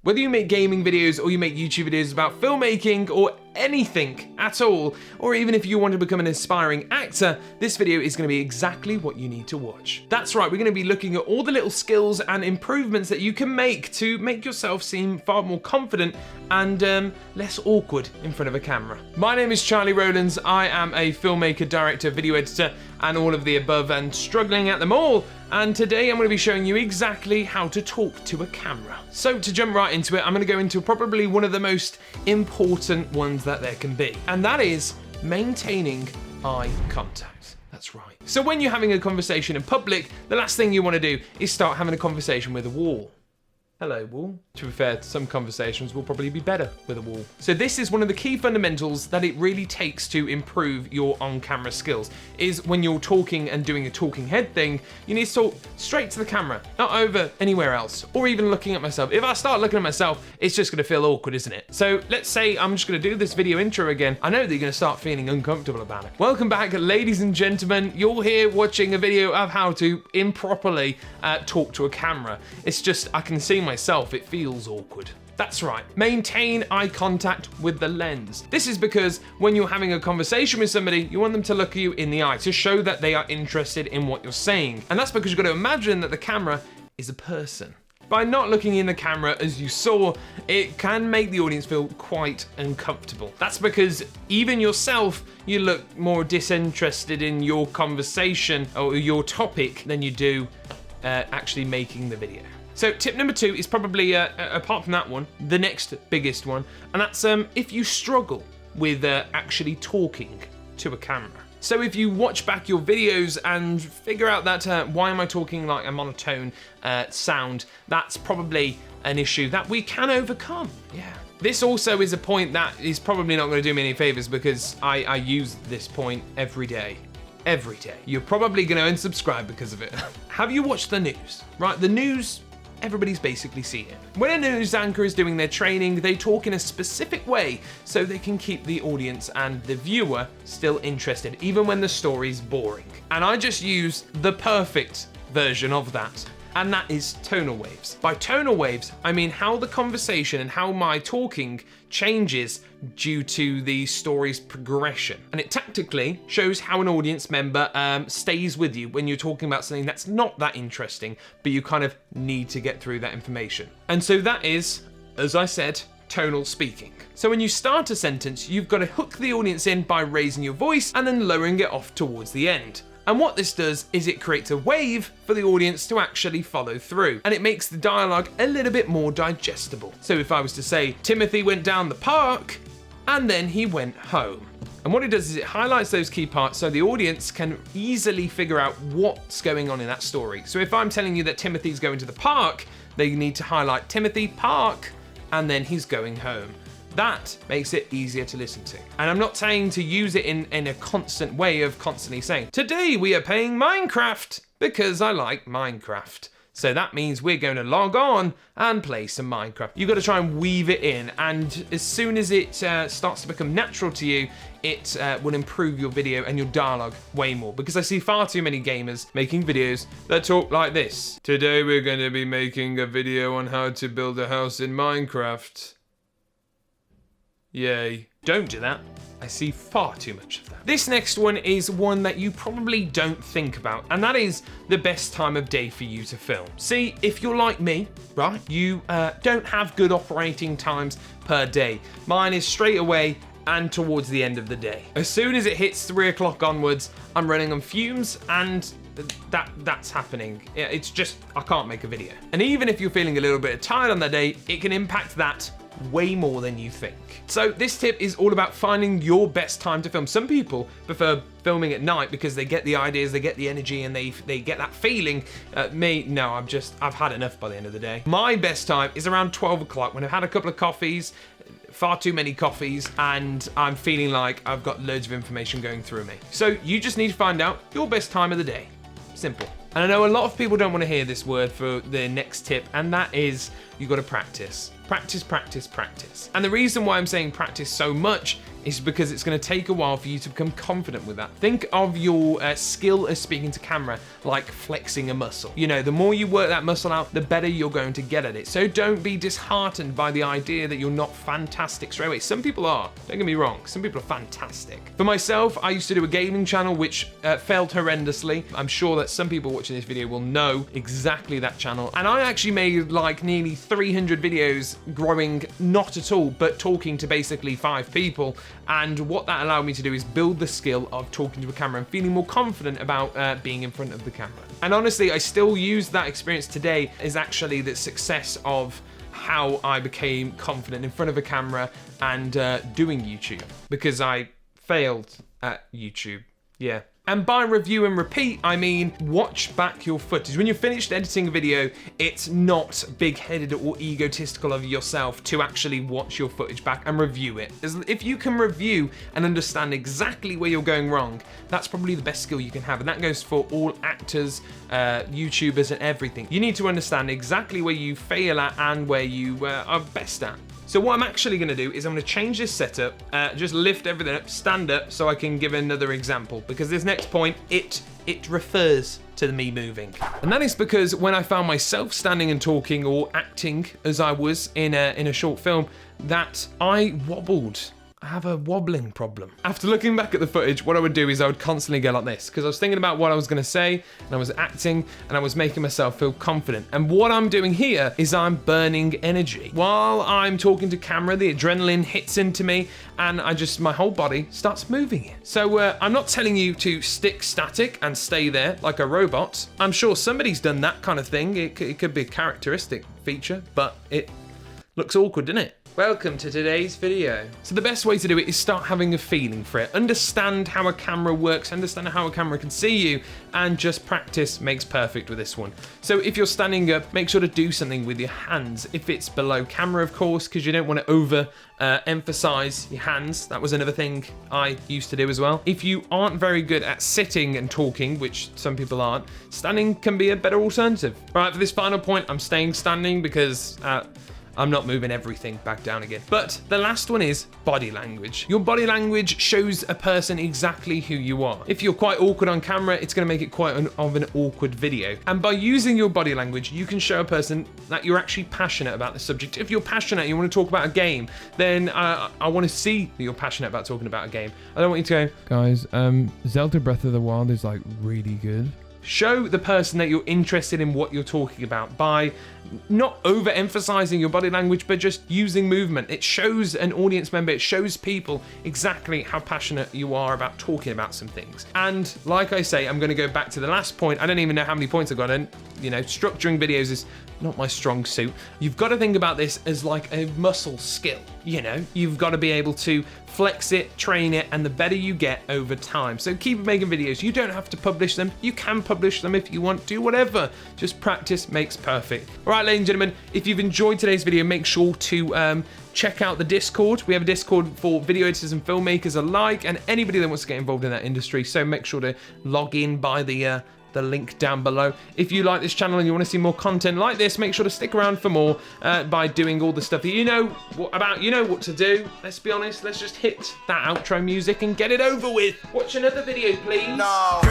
Whether you make gaming videos or you make YouTube videos about filmmaking or anything at all, or even if you want to become an aspiring actor, this video is going to be exactly what you need to watch. That's right, we're going to be looking at all the little skills and improvements that you can make to make yourself seem far more confident and less awkward in front of a camera. My name is Charlie Rowlands. I am a filmmaker, director, video editor, and all of the above, and struggling at them all. And today I'm going to be showing you exactly how to talk to a camera. So to jump right into it, I'm going to go into probably one of the most important ones that there can be, and that is maintaining eye contact. That's right. So when you're having a conversation in public, the last thing you want to do is start having a conversation with a wall. Hello, wall. To be fair, some conversations will probably be better with a wall. So this is one of the key fundamentals that it really takes to improve your on-camera skills, is when you're talking and doing a talking head thing, you need to talk straight to the camera, not over anywhere else, or even looking at myself. If I start looking at myself, it's just gonna feel awkward, isn't it? So let's say I'm just gonna do this video intro again. I know that you're gonna start feeling uncomfortable about it. Welcome back, ladies and gentlemen. You're here watching a video of how to improperly talk to a camera. It's just, I can see myself, it feels awkward. That's right, maintain eye contact with the lens. This is because when you're having a conversation with somebody, you want them to look at you in the eye to show that they are interested in what you're saying. And that's because you've got to imagine that the camera is a person. By not looking in the camera as you saw, it can make the audience feel quite uncomfortable. That's because even yourself, you look more disinterested in your conversation or your topic than you do actually making the video. So tip number 2 is probably, apart from that one, the next biggest one, and that's if you struggle with actually talking to a camera. So if you watch back your videos and figure out that why am I talking like a monotone sound, that's probably an issue that we can overcome, yeah. This also is a point that is probably not going to do me any favors because I use this point every day. Every day. You're probably going to unsubscribe because of it. Have you watched the news? Right, the news, everybody's basically seen it. When a news anchor is doing their training, they talk in a specific way so they can keep the audience and the viewer still interested, even when the story's boring. And I just use the perfect version of that, and that is tonal waves. By tonal waves, I mean how the conversation and how my talking changes due to the story's progression. And it tactically shows how an audience member stays with you when you're talking about something that's not that interesting, but you kind of need to get through that information. And so that is, as I said, tonal speaking. So when you start a sentence, you've got to hook the audience in by raising your voice and then lowering it off towards the end. And what this does is it creates a wave for the audience to actually follow through, and it makes the dialogue a little bit more digestible. So if I was to say, Timothy went down the park and then he went home. And what it does is it highlights those key parts so the audience can easily figure out what's going on in that story. So if I'm telling you that Timothy's going to the park, they need to highlight Timothy Park and then he's going home. That makes it easier to listen to. And I'm not saying to use it in a constant way of constantly saying, today we are playing Minecraft because I like Minecraft. So that means we're going to log on and play some Minecraft. You've got to try and weave it in, and as soon as it starts to become natural to you, it will improve your video and your dialogue way more, because I see far too many gamers making videos that talk like this. Today we're going to be making a video on how to build a house in Minecraft. Yay. Don't do that. I see far too much of that. This next one is one that you probably don't think about, and that is the best time of day for you to film. See, if you're like me, right, you don't have good operating times per day. Mine is straight away and towards the end of the day. As soon as it hits 3 o'clock onwards, I'm running on fumes, and that's happening. It's just, I can't make a video. And even if you're feeling a little bit tired on that day, it can impact that way more than you think. So this tip is all about finding your best time to film. Some people prefer filming at night because they get the ideas, they get the energy, and they get that feeling. Me, no, I've had enough by the end of the day. My best time is around 12 o'clock when I've had a couple of coffees, far too many coffees, and I'm feeling like I've got loads of information going through me. So you just need to find out your best time of the day. Simple. And I know a lot of people don't want to hear this word for the next tip, and that is you got to practice. Practice, practice, practice. And the reason why I'm saying practice so much is because it's going to take a while for you to become confident with that. Think of your skill as speaking to camera like flexing a muscle. You know, the more you work that muscle out, the better you're going to get at it. So don't be disheartened by the idea that you're not fantastic straight away. Some people are, don't get me wrong, some people are fantastic. For myself, I used to do a gaming channel which failed horrendously. I'm sure that some people watching this video will know exactly that channel. And I actually made like nearly 300 videos growing not at all, but talking to basically 5 people. And what that allowed me to do is build the skill of talking to a camera and feeling more confident about being in front of the camera. And honestly, I still use that experience today as actually the success of how I became confident in front of a camera and doing YouTube, because I failed at YouTube. Yeah. And by review and repeat, I mean watch back your footage. When you're finished editing a video, it's not big-headed or egotistical of yourself to actually watch your footage back and review it. If you can review and understand exactly where you're going wrong, that's probably the best skill you can have. And that goes for all actors, YouTubers, and everything. You need to understand exactly where you fail at and where you are best at. So what I'm actually going to do is I'm going to change this setup, just lift everything up, stand up, so I can give another example, because this next point, it refers to me moving. And that is because when I found myself standing and talking or acting as I was in a short film, that I wobbled. I have a wobbling problem. After looking back at the footage, what I would do is I would constantly go like this, because I was thinking about what I was going to say, and I was acting, and I was making myself feel confident. And what I'm doing here is I'm burning energy. While I'm talking to camera, the adrenaline hits into me, and my whole body starts moving. So I'm not telling you to stick static and stay there like a robot. I'm sure somebody's done that kind of thing. It could be a characteristic feature, but it looks awkward, doesn't it? Welcome to today's video. So the best way to do it is start having a feeling for it. Understand how a camera works, understand how a camera can see you, and just practice makes perfect with this one. So if you're standing up, make sure to do something with your hands. If it's below camera, of course, because you don't want to over emphasize your hands. That was another thing I used to do as well. If you aren't very good at sitting and talking, which some people aren't, standing can be a better alternative. Right, for this final point, I'm staying standing because I'm not moving everything back down again. But the last one is body language. Your body language shows a person exactly who you are. If you're quite awkward on camera, it's gonna make it quite an awkward video. And by using your body language, you can show a person that you're actually passionate about the subject. If you're passionate, you wanna talk about a game, then I wanna see that you're passionate about talking about a game. I don't want you to go, guys, Zelda Breath of the Wild is like really good. Show the person that you're interested in what you're talking about by not overemphasizing your body language, but just using movement. It shows an audience member, it shows people exactly how passionate you are about talking about some things. And like I say, I'm gonna go back to the last point. I don't even know how many points I've got in. You know, structuring videos is not my strong suit. You've got to think about this as like a muscle skill. You know, you've got to be able to flex it, train it, and the better you get over time. So keep making videos. You don't have to publish them. You can publish them if you want. Do whatever. Just practice makes perfect. All right, ladies and gentlemen, if you've enjoyed today's video, make sure to check out the Discord. We have a Discord for video editors and filmmakers alike, and anybody that wants to get involved in that industry. So make sure to log in by the link down below. If you like this channel and you want to see more content like this, make sure to stick around for more by doing all the stuff that you know what to do. Let's be honest, let's just hit that outro music and get it over with. Watch another video, please. No.